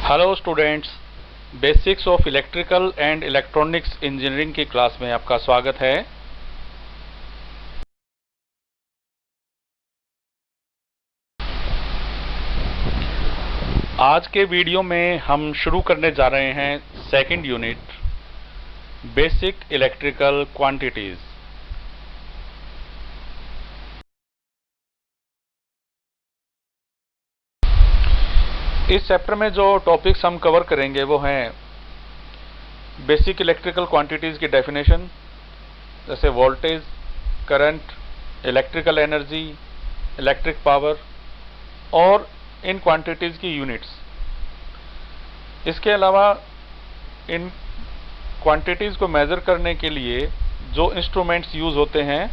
Hello students, basics of electrical and electronics engineering की class में आपका स्वागत है। आज के वीडियो में हम शुरू करने जा रहे हैं second unit, basic electrical quantities. इस चैप्टर में जो टॉपिक्स हम कवर करेंगे वो हैं बेसिक इलेक्ट्रिकल क्वांटिटीज की डेफिनेशन, जैसे voltage, current, electrical energy, electric power और इन क्वांटिटीज की यूनिट्स। इसके अलावा इन क्वांटिटीज को मेजर करने के लिए जो इंस्ट्रूमेंट्स यूज होते हैं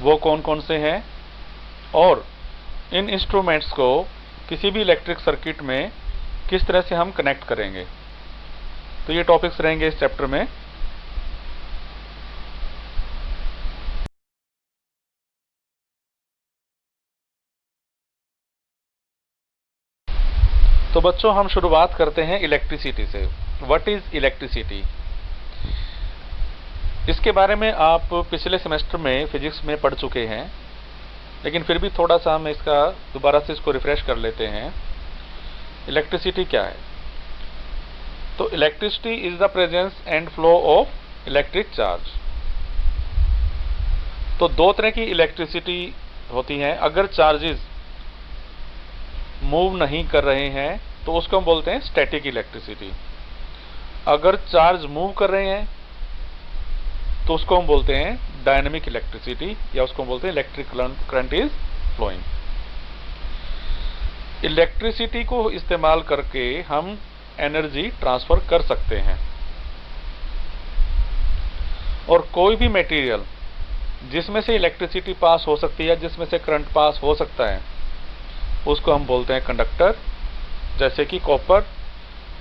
वो कौन कौन से हैं, और इन इंस्ट्रूमेंट्स को किसी भी इलेक्ट्रिक सर्किट में किस तरह से हम कनेक्ट करेंगे। तो ये टॉपिक्स रहेंगे इस चैप्टर में। तो बच्चों, हम शुरुआत करते हैं इलेक्ट्रिसिटी से। What is electricity? इसके बारे में आप पिछले सेमेस्टर में फिजिक्स में पढ़ चुके हैं, लेकिन फिर भी थोड़ा सा हम इसका दोबारा से इसको रिफ्रेश कर लेते हैं। इलेक्ट्रिसिटी क्या है? तो electricity is the presence and flow of electric charge. तो दो तरह की इलेक्ट्रिसिटी होती है। अगर चार्जेस मूव नहीं कर रहे हैं तो उसको हम बोलते हैं स्टैटिक इलेक्ट्रिसिटी। अगर चार्ज मूव कर रहे हैं तो उसको हम बोलते हैं डायनेमिक इलेक्ट्रिसिटी, या उसको हम बोलते हैं electric current is flowing. Electricity को इस्तेमाल करके हम एनर्जी ट्रांसफर कर सकते हैं, और कोई भी मटेरियल जिसमें से इलेक्ट्रिसिटी पास हो सकती है, जिसमें से करंट पास हो सकता है, उसको हम बोलते हैं कंडक्टर, जैसे कि कॉपर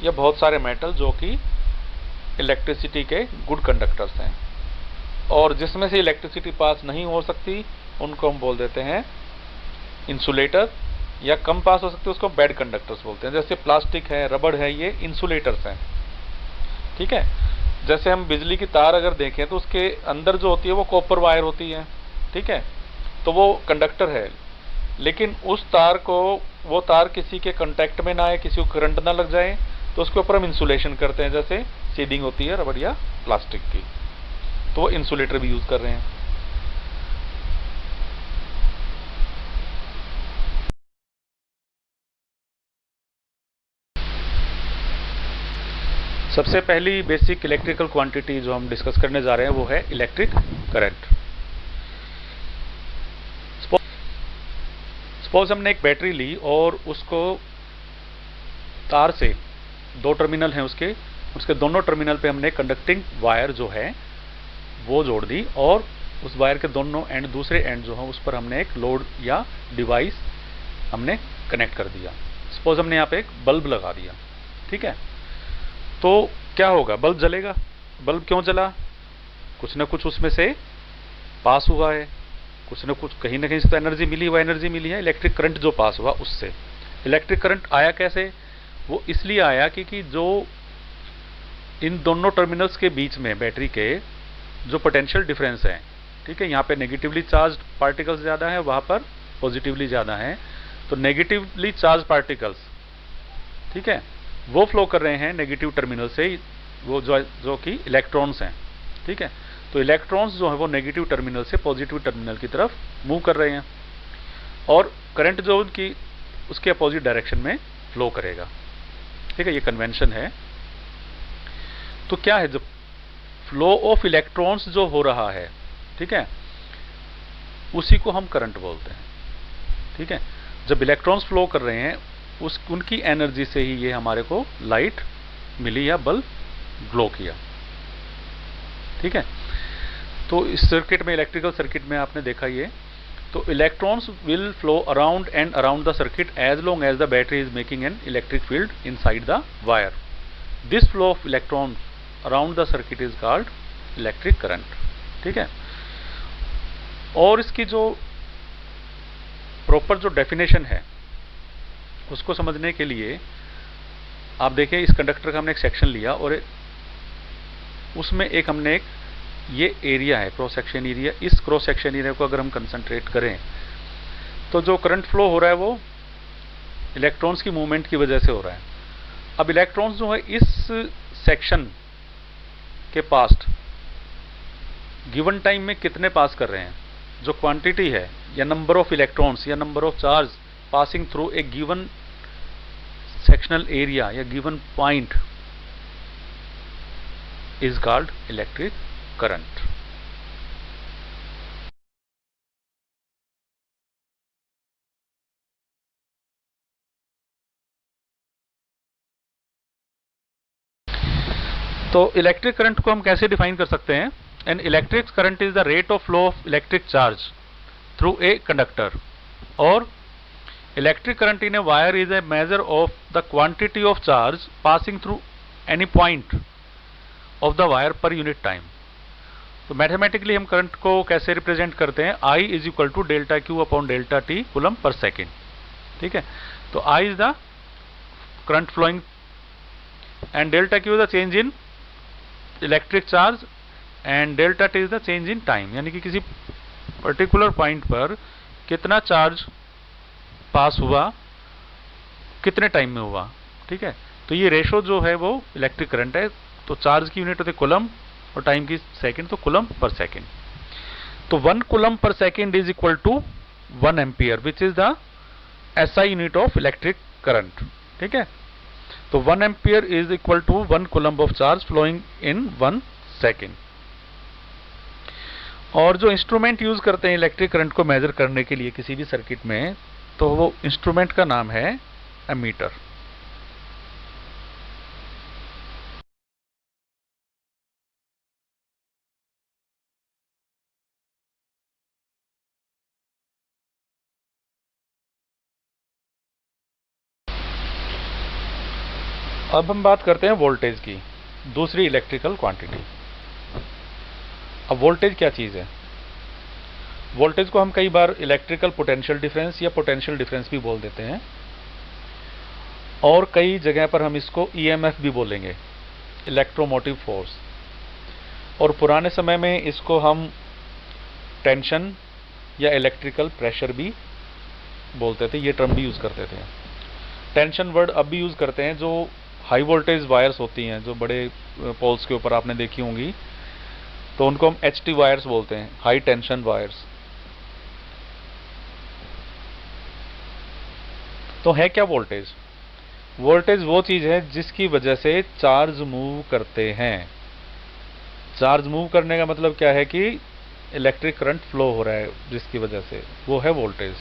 या बहुत सारे मेटल जो कि इलेक्ट्रिसिटी के गुड कंडक्टर्स हैं। और जिसमें से इलेक्ट्रिसिटी पास नहीं हो सकती उनको हम बोल देते हैं इंसुलेटर, या कम पास हो सकती है उसको बैड कंडक्टर्स बोलते हैं। जैसे प्लास्टिक है, रबड़ है, ये इंसुलेटर्स हैं। ठीक है। जैसे हम बिजली की तार अगर देखें तो उसके अंदर जो होती है वो कॉपर वायर होती है। ठीक है, तो वो कंडक्टर है, लेकिन उस तार को, वो तार किसी के कांटेक्ट में ना आए, किसी को करंट ना लग जाए, तो उसके ऊपर हम इंसुलेशन करते हैं। जैसे सीडिंग होती है रबड़ या प्लास्टिक की, तो वो इंसुलेटर भी यूज कर रहे हैं। सबसे पहली बेसिक इलेक्ट्रिकल क्वांटिटी जो हम डिस्कस करने जा रहे हैं वो है इलेक्ट्रिक करंट। सपोज हमने एक बैटरी ली और उसको तार से, दो टर्मिनल हैं उसके दोनों टर्मिनल पे हमने कंडक्टिंग वायर जो है वो जोड़ दी, और उस वायर के दोनों एंड, दूसरे एंड जो है उस पर हमने एक लोड या डिवाइस हमने कनेक्ट कर दिया। सपोज हमने यहाँ पे एक बल्ब लगा दिया। ठीक है, तो क्या होगा? बल्ब जलेगा। बल्ब क्यों जला? कुछ ना कुछ उसमें से पास हुआ है, कुछ ना कुछ कहीं ना कहीं से तो एनर्जी मिली, वो एनर्जी मिली है इलेक्ट्रिक करंट जो पास हुआ उससे। इलेक्ट्रिक करंट आया कैसे? वो इसलिए आया क्योंकि जो इन दोनों टर्मिनल्स के बीच में बैटरी के जो पोटेंशियल डिफरेंस है, ठीक है, यहाँ पे नेगेटिवली चार्ज पार्टिकल्स ज़्यादा है, वहाँ पर पॉजिटिवली ज़्यादा है, तो नेगेटिवली चार्ज पार्टिकल्स, ठीक है, वो फ्लो कर रहे हैं नेगेटिव टर्मिनल से, वो जो कि इलेक्ट्रॉन्स हैं। ठीक है, तो इलेक्ट्रॉन्स जो है वो नेगेटिव टर्मिनल से पॉजिटिव टर्मिनल की तरफ मूव कर रहे हैं, और करंट जो उनकी उसके अपोजिट डायरेक्शन में फ्लो करेगा। ठीक है, ये कन्वेंशन है। तो क्या है, जो फ्लो ऑफ इलेक्ट्रॉन्स जो हो रहा है, ठीक है, उसी को हम करंट बोलते हैं। ठीक है, जब इलेक्ट्रॉन्स फ्लो कर रहे हैं उनकी एनर्जी से ही ये हमारे को लाइट मिली या बल्ब ग्लो किया। ठीक है, तो इस सर्किट में, इलेक्ट्रिकल सर्किट में आपने देखा ये, तो electrons will flow around and around the circuit as long as the battery is making an electric field inside the wire. This flow of electrons around the circuit is called electric current. ठीक है, और इसकी जो proper जो definition है उसको समझने के लिए आप देखें इस कंडक्टर का हमने एक सेक्शन लिया और उसमें एक हमने एक ये एरिया है क्रॉस सेक्शन एरिया, इस क्रॉस सेक्शन एरिया को अगर हम कंसंट्रेट करें तो जो करंट फ्लो हो रहा है वो इलेक्ट्रॉन्स की मूवमेंट की वजह से हो रहा है। अब इलेक्ट्रॉन्स जो है इस सेक्शन के पास्ट गिवन टाइम में कितने पास कर रहे हैं, जो क्वांटिटी है या नंबर ऑफ इलेक्ट्रॉन्स या number of charge passing through a given sectional area या given point is called electric current. तो इलेक्ट्रिक करंट को हम कैसे डिफाइन कर सकते हैं? An electric current is the rate of flow of electric charge through a conductor, और electric current in a wire is a measure of the quantity of charge passing through any point of the wire पर unit time. तो mathematically हम current को कैसे represent करते हैं? I is equal to delta Q upon delta T coulomb per second. ठीक है, तो I is the current flowing and delta Q is the change in electric charge and delta T is the change in time, यानी कि किसी particular point पर कितना charge पास हुआ, कितने टाइम में हुआ। ठीक है, तो ये रेशो जो है वो इलेक्ट्रिक करंट है। तो चार्ज की यूनिट होती है कूलम और टाइम की सेकंड, तो कूलम पर सेकंड। तो 1 coulomb per second is equal to 1 ampere which is the SI unit of electric current. ठीक है, तो 1 ampere is equal to 1 coulomb of charge flowing in 1 second. और जो instrument use करते हैं electric current को major करने के लिए किसी भी सर्किट में, तो वो इंस्ट्रूमेंट का नाम है एमीटर। अब हम बात करते हैं वोल्टेज की, दूसरी इलेक्ट्रिकल क्वांटिटी। अब वोल्टेज क्या चीज है? वोल्टेज को हम कई बार इलेक्ट्रिकल पोटेंशियल डिफरेंस या पोटेंशियल डिफरेंस भी बोल देते हैं, और कई जगह पर हम इसको EMF भी बोलेंगे, इलेक्ट्रोमोटिव फोर्स। और पुराने समय में इसको हम टेंशन या इलेक्ट्रिकल प्रेशर भी बोलते थे, ये टर्म भी यूज करते थे। टेंशन वर्ड अब भी यूज करते हैं। जो हाई वोल्टेज वायर्स होती हैं, जो बड़े पोल्स के ऊपर आपने देखी होंगी, तो उनको हम HT वायर्स बोलते हैं, हाई टेंशन वायर्स। तो है क्या वोल्टेज? वोल्टेज वो चीज है जिसकी वजह से चार्ज मूव करते हैं। चार्ज मूव करने का मतलब क्या है कि इलेक्ट्रिक करंट फ्लो हो रहा है जिसकी वजह से, वो है वोल्टेज।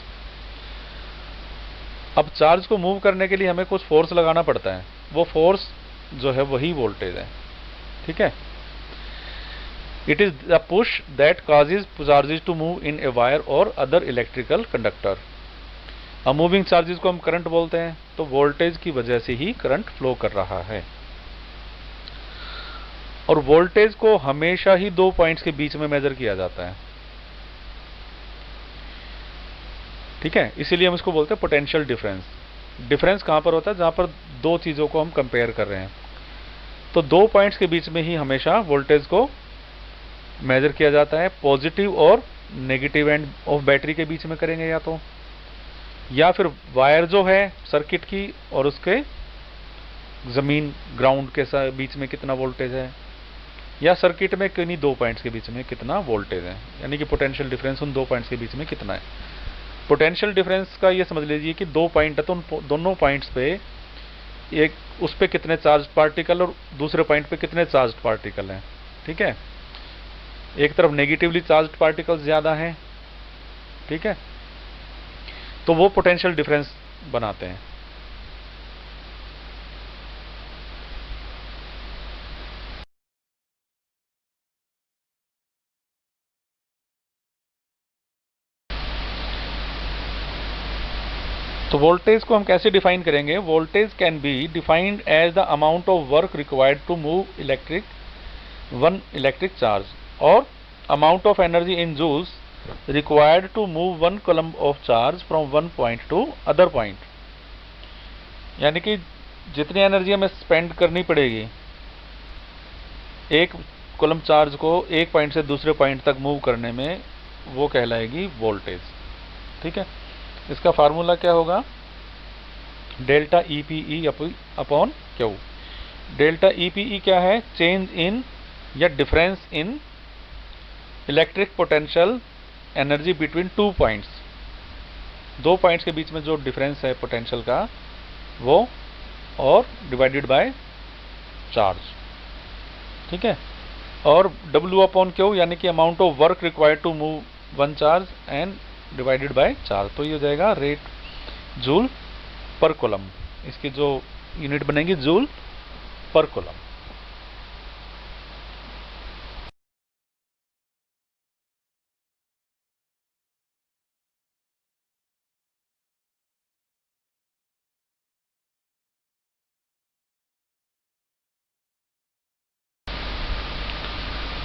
अब चार्ज को मूव करने के लिए हमें कुछ फोर्स लगाना पड़ता है, वो फोर्स जो है वही वोल्टेज है। ठीक है, it is the push that causes charges to move in a wire और अदर इलेक्ट्रिकल कंडक्टर। अब मूविंग चार्जेस को हम करंट बोलते हैं, तो वोल्टेज की वजह से ही करंट फ्लो कर रहा है। और वोल्टेज को हमेशा ही 2 पॉइंट्स के बीच में मेजर किया जाता है। ठीक है, इसीलिए हम इसको बोलते हैं पोटेंशियल डिफरेंस। डिफरेंस कहां पर होता है? जहां पर 2 चीजों को हम कंपेयर कर रहे हैं। तो 2 पॉइंट्स के बीच में ही हमेशा वोल्टेज को मेजर किया जाता है। पॉजिटिव और नेगेटिव एंड ऑफ बैटरी के बीच में करेंगे, या फिर वायर जो है सर्किट की और उसके जमीन ग्राउंड के बीच में कितना वोल्टेज है, या सर्किट में किन्हीं 2 पॉइंट्स के बीच में कितना वोल्टेज है, यानी कि पोटेंशियल डिफरेंस उन 2 पॉइंट्स के बीच में कितना है। पोटेंशियल डिफरेंस का ये समझ लीजिए कि 2 पॉइंट है, तो उन दोनों पॉइंट्स पे एक उस पे कितने चार्ज पार्टिकल और दूसरे पॉइंट पे कितने चार्ज पार्टिकल हैं। ठीक है, एक तरफ नेगेटिवली चार्ज पार्टिकल्स ज्यादा हैं, ठीक है, तो वो पोटेंशियल डिफरेंस बनाते हैं। तो वोल्टेज को हम कैसे डिफाइन करेंगे? Voltage can be defined as the amount of work required to move one electric charge, और amount of energy in joules required to move 1 coulomb of charge from one point to other point। यानी कि जितनी energy हमें spend करनी पड़ेगी एक coulomb charge को एक पॉइंट से दूसरे पॉइंट तक मूव करने में, वो कहलाएगी वोल्टेज। ठीक है, इसका फार्मूला क्या होगा, delta EPE upon Q. Delta EPE क्या है, चेंज इन या difference in electric potential energy between two points, दो पॉइंट्स के बीच में जो डिफरेंस है पोटेंशियल का वो, और डिवाइडेड बाय चार्ज। ठीक है, और W अपॉन क्यू यानी कि amount of work required to move one charge and divided by charge. तो ये हो जाएगा रेट जूल पर कूलम, इसकी जो यूनिट बनेगी जूल पर कूलम।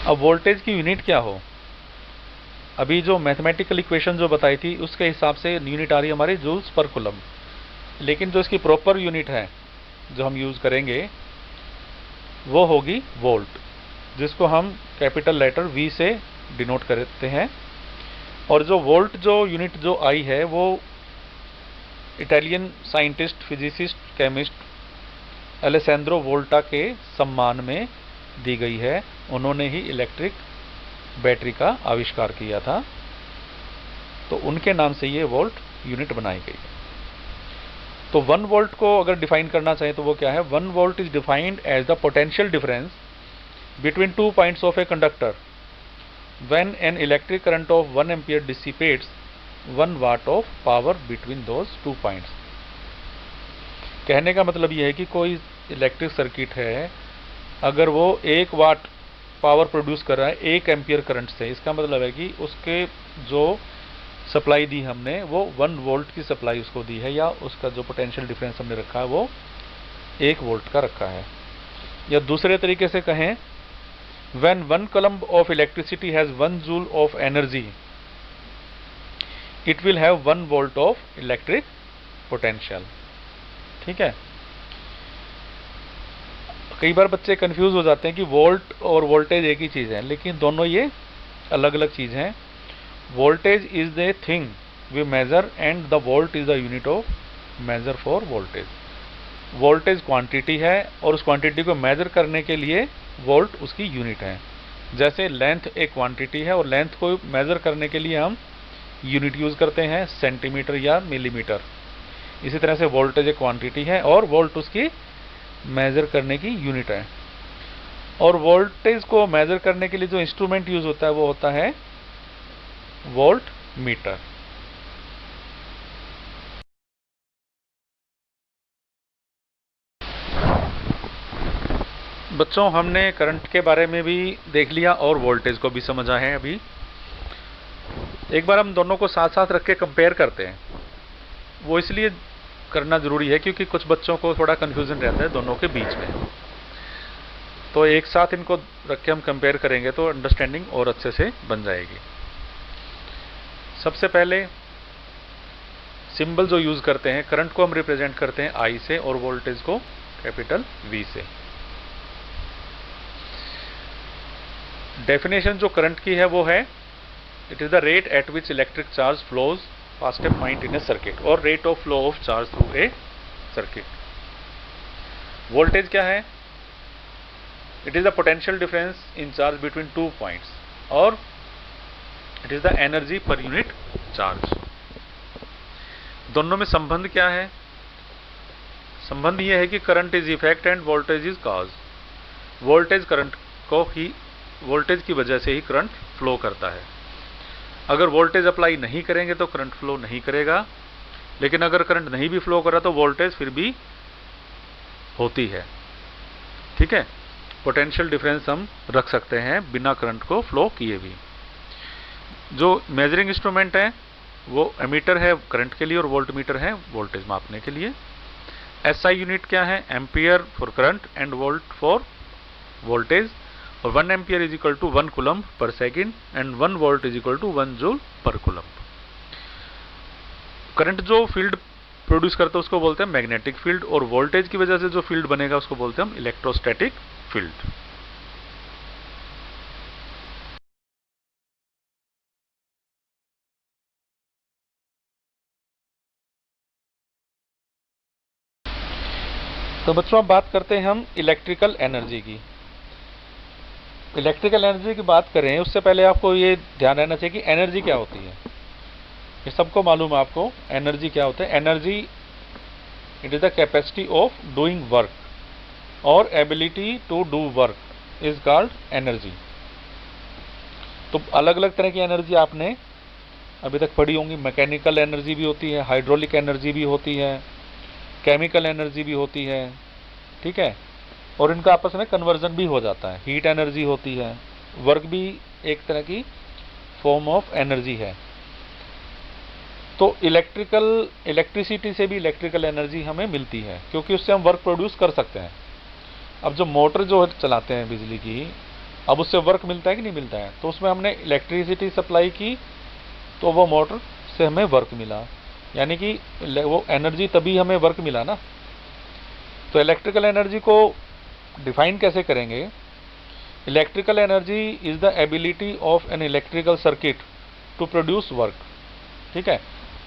अब वोल्टेज की यूनिट क्या हो, अभी जो मैथमेटिकल इक्वेशन जो बताई थी उसके हिसाब से यूनिट आ रही है हमारी जूल्स पर कूलम, लेकिन जो इसकी प्रॉपर यूनिट है जो हम यूज़ करेंगे वो होगी वोल्ट, जिसको हम कैपिटल लेटर V से डिनोट करते हैं। और जो वोल्ट जो यूनिट जो आई है वो इटालियन साइंटिस्ट, फिजिसिस्ट, केमिस्ट अलेसैंड्रो वोल्टा के सम्मान में दी गई है। उन्होंने ही इलेक्ट्रिक बैटरी का आविष्कार किया था, तो उनके नाम से ये वोल्ट यूनिट बनाई गई है। तो 1 वोल्ट को अगर डिफाइन करना चाहे तो वो क्या है, 1 volt is defined as the potential difference between two points of a conductor when an electric current of 1 ampere dissipates 1 watt of power between those two points. कहने का मतलब ये है कि कोई इलेक्ट्रिक सर्किट है, अगर वो 1 वाट पावर प्रोड्यूस कर रहा है 1 एम्पियर करंट से, इसका मतलब है कि उसके जो सप्लाई दी हमने वो 1 वोल्ट की सप्लाई उसको दी है, या उसका जो पोटेंशियल डिफरेंस हमने रखा है वो 1 वोल्ट का रखा है। या दूसरे तरीके से कहें, when 1 coulomb of electricity has 1 joule of energy it will have 1 volt of electric potential. ठीक है, कई बार बच्चे कंफ्यूज हो जाते हैं कि वोल्ट और वोल्टेज एक ही चीज़ है, लेकिन दोनों ये अलग अलग चीज़ हैं। Voltage is the thing we measure and the volt is the unit of measure for voltage. Voltage quantity है और उस क्वांटिटी को मेजर करने के लिए वोल्ट उसकी यूनिट है। जैसे लेंथ एक क्वांटिटी है और लेंथ को मेजर करने के लिए हम यूनिट यूज़ करते हैं सेंटीमीटर या मिलीमीटर, इसी तरह से वोल्टेज एक क्वांटिटी है और वोल्ट उसकी मेजर करने की यूनिट है। और वोल्टेज को मेजर करने के लिए जो इंस्ट्रूमेंट यूज होता है वो होता है वोल्ट मीटर। बच्चों, हमने करंट के बारे में भी देख लिया और वोल्टेज को भी समझा है। अभी एक बार हम दोनों को साथ साथ रख के कंपेयर करते हैं। वो इसलिए करना जरूरी है क्योंकि कुछ बच्चों को थोड़ा कंफ्यूजन रहता है दोनों के बीच में, तो एक साथ इनको रख के हम कंपेयर करेंगे तो अंडरस्टैंडिंग और अच्छे से बन जाएगी। सबसे पहले सिंबल जो यूज करते हैं, करंट को हम रिप्रेजेंट करते हैं I से और वोल्टेज को कैपिटल V से। डेफिनेशन जो करंट की है वो है, it is the rate at which electric charge flows past a point in a circuit और rate of flow of charge through a circuit. Voltage क्या है, it is the potential difference in charge between two points और it is the energy per unit charge. दोनों में संबंध क्या है, संबंध यह है कि current is effect end voltage is cause. Voltage current को ही, वोल्टेज की वजह से ही करंट फ्लो करता है। अगर वोल्टेज अप्लाई नहीं करेंगे तो करंट फ्लो नहीं करेगा, लेकिन अगर करंट नहीं भी फ्लो कर रहा तो वोल्टेज फिर भी होती है। ठीक है, पोटेंशियल डिफरेंस हम रख सकते हैं बिना करंट को फ्लो किए भी। जो मेजरिंग इंस्ट्रूमेंट है वो एमीटर है करंट के लिए और वोल्ट मीटर है वोल्टेज मापने के लिए। SI यूनिट क्या है, ampere for current and volt for voltage. और 1 ampere is equal to 1 coulomb per second and 1 volt is equal to 1 joule per coulomb. Current जो फील्ड प्रोड्यूस करता है उसको बोलते हैं मैग्नेटिक फील्ड, और वोल्टेज की वजह से जो फील्ड बनेगा उसको बोलते हैं हम इलेक्ट्रोस्टैटिक फील्ड। तो बच्चों अब बात करते हैं हम इलेक्ट्रिकल एनर्जी की। इलेक्ट्रिकल एनर्जी की बात करें उससे पहले आपको ये ध्यान रहना चाहिए कि एनर्जी क्या होती है। ये सबको मालूम है आपको एनर्जी क्या होता है। Energy it is the capacity of doing work और ability to do work is called energy. तो अलग अलग तरह की एनर्जी आपने अभी तक पढ़ी होंगी। मैकेनिकल एनर्जी भी होती है, हाइड्रोलिक एनर्जी भी होती है, केमिकल एनर्जी भी होती है, ठीक है, और इनका आपस में कन्वर्जन भी हो जाता है। हीट एनर्जी होती है, वर्क भी एक तरह की फॉर्म ऑफ एनर्जी है। तो इलेक्ट्रिसिटी से भी इलेक्ट्रिकल एनर्जी हमें मिलती है, क्योंकि उससे हम वर्क प्रोड्यूस कर सकते हैं। अब जो मोटर जो चलाते हैं बिजली की, अब उससे वर्क मिलता है कि नहीं मिलता है, तो उसमें हमने इलेक्ट्रिसिटी सप्लाई की तो वो मोटर से हमें वर्क मिला, यानी कि वो एनर्जी तभी हमें वर्क मिला ना। तो इलेक्ट्रिकल एनर्जी को डिफाइन कैसे करेंगे? Electrical energy is the ability of an electrical circuit to produce work, ठीक है।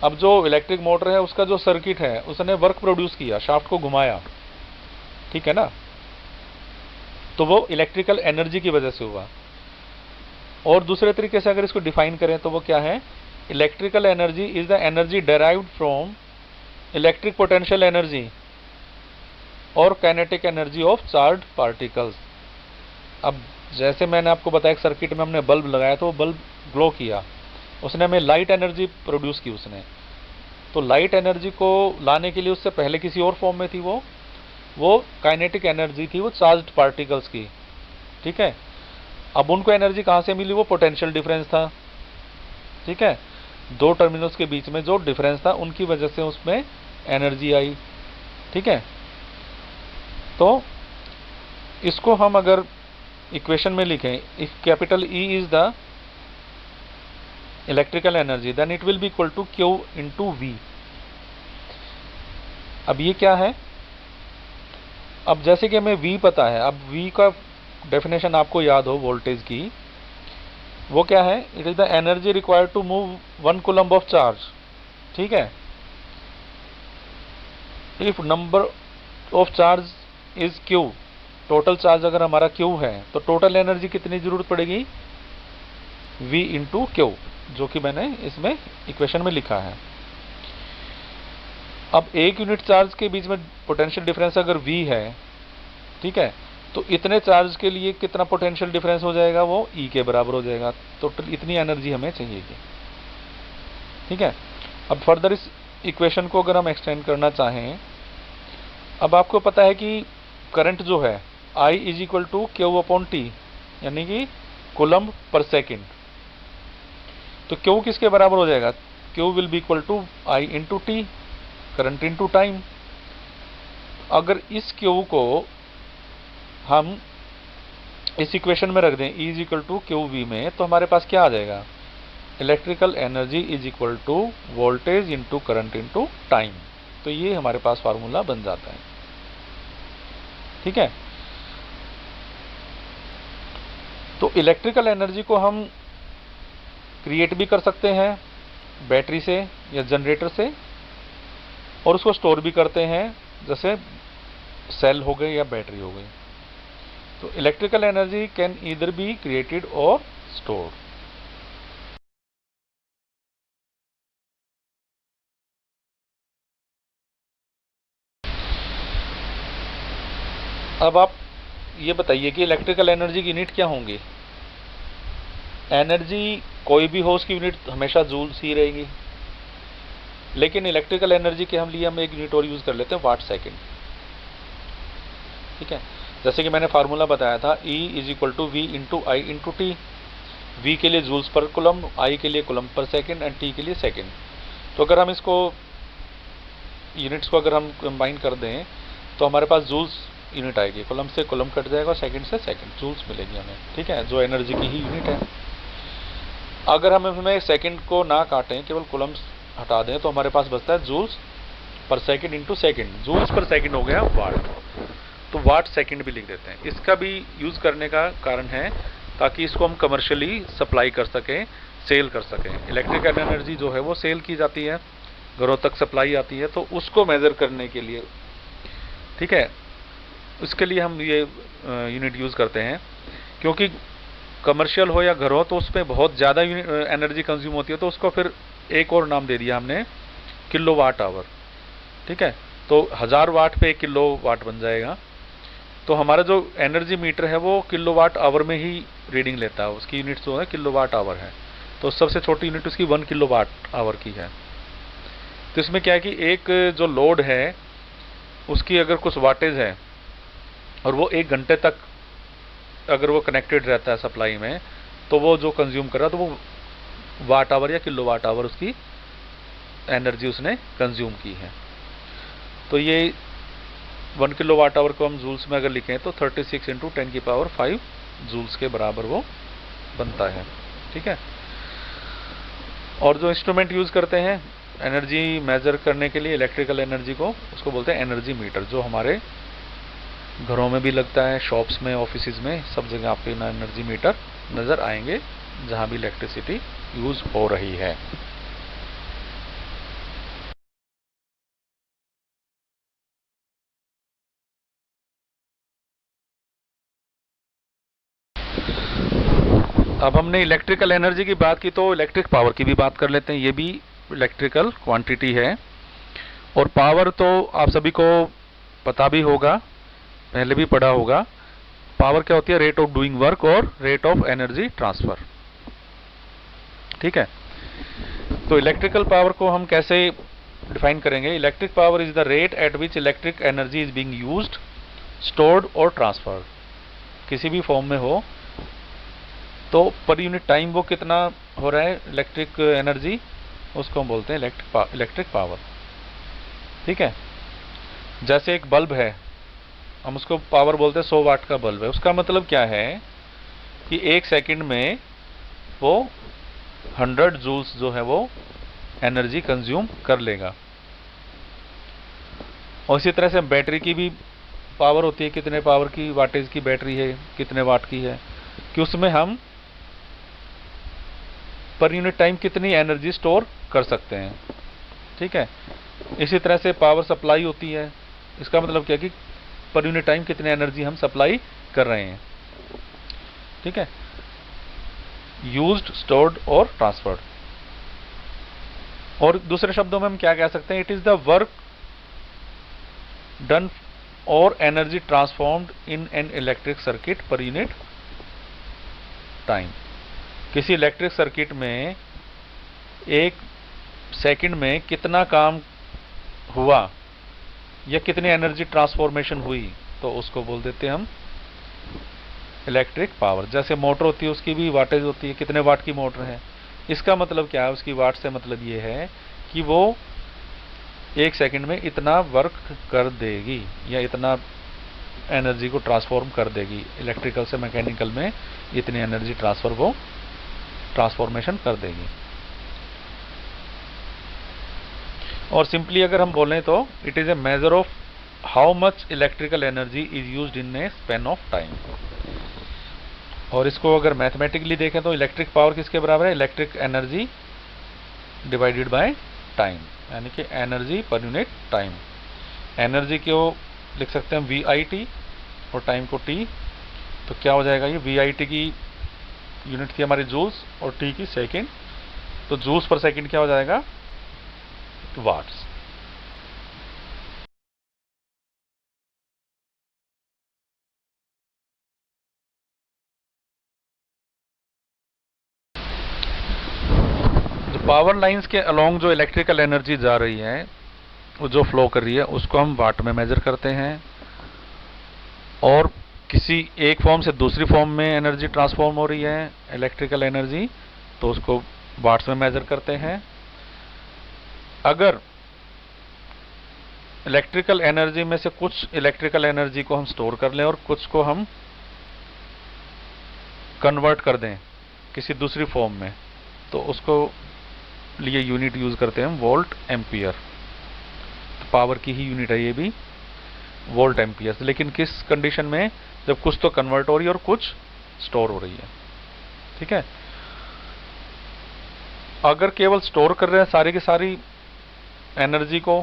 अब जो इलेक्ट्रिक मोटर है उसका जो सर्किट है उसने वर्क प्रोड्यूस किया, शाफ्ट को घुमाया, ठीक है ना, तो वो इलेक्ट्रिकल एनर्जी की वजह से हुआ। और दूसरे तरीके से अगर इसको डिफाइन करें तो वो क्या है? Electrical energy is the energy derived from electric potential energy और kinetic energy of charged particles. अब जैसे मैंने आपको बताया एक सर्किट में हमने बल्ब लगाया तो वो बल्ब ग्लो किया, उसने हमें लाइट एनर्जी प्रोड्यूस की उसने। तो लाइट एनर्जी को लाने के लिए उससे पहले किसी और फॉर्म में थी वो काइनेटिक एनर्जी थी, वो चार्ज्ड पार्टिकल्स की, ठीक है। अब उनको एनर्जी कहाँ से मिली? वो पोटेंशियल डिफरेंस था, ठीक है। दो टर्मिनल्स के बीच में जो डिफरेंस था उनकी वजह से उसमें एनर्जी आई, ठीक है। तो इसको हम अगर इक्वेशन में लिखें, if capital E is the electrical energy then it will be equal to Q into V। अब ये क्या है? अब जैसे कि हमें V पता है, अब V का डेफिनेशन आपको याद हो वोल्टेज की, वो क्या है? It is the energy required to move 1 coulomb of charge, ठीक है। If number of charge is Q, total charge अगर हमारा Q है तो टोटल एनर्जी कितनी जरूरत पड़ेगी? V इंटू Q, जो कि मैंने इसमें इक्वेशन में लिखा है। अब एक यूनिट चार्ज के बीच में पोटेंशियल डिफरेंस अगर V है, ठीक है, तो इतने चार्ज के लिए कितना पोटेंशियल डिफरेंस हो जाएगा? वो E के बराबर हो जाएगा। तो इतनी एनर्जी हमें चाहिएगी, ठीक है। अब फर्दर इस इक्वेशन को अगर हम एक्सटेंड करना चाहें, अब आपको पता है कि करंट जो है I is equal to Q upon T, यानी कि कूलम्ब पर सेकेंड। तो Q किसके बराबर हो जाएगा? Q will be equal to I into T, current into time. अगर इस Q को हम इस इक्वेशन में रख दें E is equal to Q V में, तो हमारे पास क्या आ जाएगा? Electrical energy is equal to voltage into current into time. तो ये हमारे पास फार्मूला बन जाता है, ठीक है। तो इलेक्ट्रिकल एनर्जी को हम क्रिएट भी कर सकते हैं बैटरी से या जनरेटर से, और उसको स्टोर भी करते हैं, जैसे सेल हो गए या बैटरी हो गई। तो electrical energy can either be created और स्टोर्ड। अब आप ये बताइए कि इलेक्ट्रिकल एनर्जी की यूनिट क्या होंगी? एनर्जी कोई भी हो उसकी यूनिट हमेशा जूल्स ही रहेगी, लेकिन इलेक्ट्रिकल एनर्जी के हम लिए हम एक यूनिट और यूज कर लेते हैं, वाट सेकेंड, ठीक है। जैसे कि मैंने फार्मूला बताया था E is equal to V into I into T. V के लिए जूल्स पर कूलम्ब, I के लिए coulomb per second and T के लिए सेकेंड। तो अगर हम इसको यूनिट्स को अगर हम कंबाइन कर दें तो हमारे पास जूल्स यूनिट आएगी, कूलम्ब से कूलम्ब कट जाएगा और सेकेंड से सेकेंड, जूल्स मिलेगी हमें, ठीक है, जो एनर्जी की ही यूनिट है। अगर हम इसमें सेकेंड को ना काटें, केवल कूलम्ब हटा दें, तो हमारे पास बचता है joules per second into second, joules per second हो गया वाट, तो वाट सेकंड भी लिख देते हैं। इसका भी यूज़ करने का कारण है ताकि इसको हम कमर्शियली सप्लाई कर सकें, सेल कर सकें। इलेक्ट्रिकल एनर्जी जो है वो सेल की जाती है, घरों तक सप्लाई आती है, तो उसको मेज़र करने के लिए, ठीक है, उसके लिए हम ये यूनिट यूज़ करते हैं। क्योंकि कमर्शियल हो या घर हो तो उसमें बहुत ज़्यादा एनर्जी कंज्यूम होती है, तो उसको फिर एक और नाम दे दिया हमने, किलो वाट आवर। ठीक है, तो 1000 वाट पे 1 किलो वाट बन जाएगा। तो हमारा जो एनर्जी मीटर है वो किलो वाट आवर में ही रीडिंग लेता है, उसकी यूनिट जो है किलो वाट आवर है। तो सबसे छोटी यूनिट उसकी 1 किलो वाट आवर की है। तो इसमें क्या है कि एक जो लोड है उसकी अगर कुछ वाटेज है और वो 1 घंटे तक अगर वो कनेक्टेड रहता है सप्लाई में, तो वो जो कंज्यूम कर रहा है तो वो वाट आवर या किलो वाट आवर उसकी एनर्जी उसने कंज्यूम की है। तो ये 1 किलो वाट आवर को हम जूल्स में अगर लिखें तो 36 × 10⁵ जूल्स के बराबर वो बनता है। ठीक है, और जो इंस्ट्रूमेंट यूज़ करते हैं एनर्जी मेजर करने के लिए इलेक्ट्रिकल एनर्जी को, उसको बोलते हैं एनर्जी मीटर, जो हमारे घरों में भी लगता है, शॉप्स में, ऑफिसेज में, सब जगह आपको एनर्जी मीटर नज़र आएंगे जहां भी इलेक्ट्रिसिटी यूज़ हो रही है। अब हमने इलेक्ट्रिकल एनर्जी की बात की तो इलेक्ट्रिक पावर की भी बात कर लेते हैं। ये भी इलेक्ट्रिकल क्वांटिटी है, और पावर तो आप सभी को पता भी होगा, पहले भी पढ़ा होगा। पावर क्या होती है? रेट ऑफ डूइंग वर्क और रेट ऑफ एनर्जी ट्रांसफर। ठीक है, तो इलेक्ट्रिकल पावर को हम कैसे डिफाइन करेंगे? Electric power is the rate at which electric energy is being used, stored और ट्रांसफर्ड। किसी भी फॉर्म में हो तो पर यूनिट टाइम वो कितना हो रहा है इलेक्ट्रिक एनर्जी, उसको हम बोलते हैं इलेक्ट्रिक पावर। ठीक है, जैसे एक बल्ब है, हम उसको पावर बोलते हैं, 100 वाट का बल्ब है। उसका मतलब क्या है कि 1 सेकंड में वो 100 जूल्स जो है वो एनर्जी कंज्यूम कर लेगा। और इसी तरह से बैटरी की भी पावर होती है, कितने पावर की वाटेज की बैटरी है, कितने वाट की है, कि उसमें हम पर यूनिट टाइम कितनी एनर्जी स्टोर कर सकते हैं। ठीक है, इसी तरह से पावर सप्लाई होती है, इसका मतलब क्या है कि पर यूनिट टाइम कितनी एनर्जी हम सप्लाई कर रहे हैं। ठीक है, यूज्ड, स्टोर्ड और ट्रांसफर्ड। और दूसरे शब्दों में हम क्या कह सकते हैं? It is the work done और energy transformed in an electric circuit per unit time. किसी इलेक्ट्रिक सर्किट में 1 सेकंड में कितना काम हुआ या कितनी एनर्जी ट्रांसफॉर्मेशन हुई, तो उसको बोल देते हैं हम इलेक्ट्रिक पावर। जैसे मोटर होती है, उसकी भी वाटेज होती है, कितने वाट की मोटर है, इसका मतलब क्या है? उसकी वाट से मतलब ये है कि वो 1 सेकंड में इतना वर्क कर देगी या इतना एनर्जी को ट्रांसफॉर्म कर देगी, इलेक्ट्रिकल से मैकेनिकल में इतनी एनर्जी ट्रांसफर वो ट्रांसफॉर्मेशन कर देगी। और सिंपली अगर हम बोलें तो it is a measure of how much electrical energy is used in A span of time. और इसको अगर मैथमेटिकली देखें तो इलेक्ट्रिक पावर किसके बराबर है? Electric energy divided by time, यानी कि energy per unit time. Energy को लिख सकते हैं VIT और टाइम को T। तो क्या हो जाएगा? ये VIT की यूनिट थी हमारी जूल्स और T की सेकंड, तो जूल्स पर सेकंड क्या हो जाएगा? वाट्स। जो पावर लाइंस के अलोंग जो इलेक्ट्रिकल एनर्जी जा रही है, वो जो फ्लो कर रही है, उसको हम वाट में मेजर करते हैं। और किसी एक फॉर्म से दूसरी फॉर्म में एनर्जी ट्रांसफॉर्म हो रही है इलेक्ट्रिकल एनर्जी, तो उसको वाट्स में मेजर करते हैं। अगर इलेक्ट्रिकल एनर्जी में से कुछ इलेक्ट्रिकल एनर्जी को हम स्टोर कर लें और कुछ को हम कन्वर्ट कर दें किसी दूसरी फॉर्म में, तो उसको लिए यूनिट यूज करते हैं हम वोल्ट एम्पियर। पावर की ही यूनिट है ये भी, वोल्ट एम्पियर। लेकिन किस कंडीशन में, जब कुछ तो कन्वर्ट हो रही है और कुछ स्टोर हो रही है। ठीक है, अगर केवल स्टोर कर रहे हैं सारी की सारी एनर्जी को,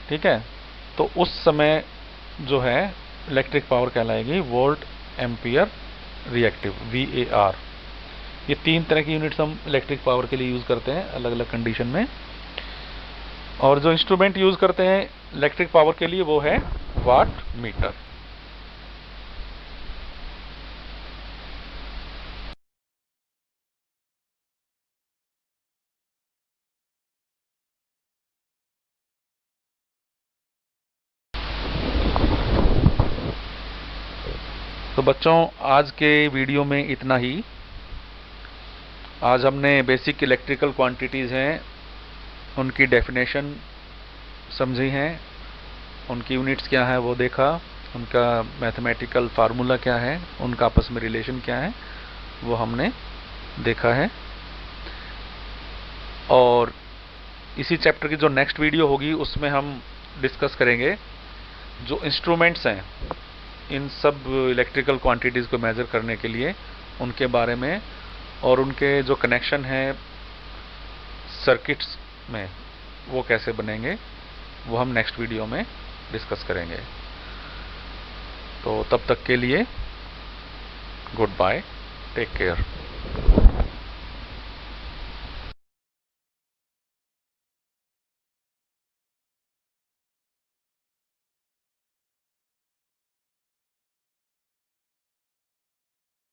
ठीक है, तो उस समय जो है इलेक्ट्रिक पावर कहलाएगी वोल्ट एम्पियर रिएक्टिव, VAR। ये 3 तरह की यूनिट्स हम इलेक्ट्रिक पावर के लिए यूज करते हैं अलग अलग कंडीशन में। और जो इंस्ट्रूमेंट यूज करते हैं इलेक्ट्रिक पावर के लिए वो है वाट मीटर। तो बच्चों, आज के वीडियो में इतना ही। आज हमने बेसिक इलेक्ट्रिकल क्वांटिटीज़ हैं उनकी डेफिनेशन समझी हैं, उनकी यूनिट्स क्या है वो देखा, उनका मैथमेटिकल फार्मूला क्या है, उनका आपस में रिलेशन क्या है वो हमने देखा है। और इसी चैप्टर की जो नेक्स्ट वीडियो होगी उसमें हम डिस्कस करेंगे जो इंस्ट्रूमेंट्स हैं इन सब इलेक्ट्रिकल क्वांटिटीज़ को मेज़र करने के लिए, उनके बारे में, और उनके जो कनेक्शन है सर्किट्स में वो कैसे बनेंगे वो हम नेक्स्ट वीडियो में डिस्कस करेंगे। तो तब तक के लिए गुड बाय, टेक केयर।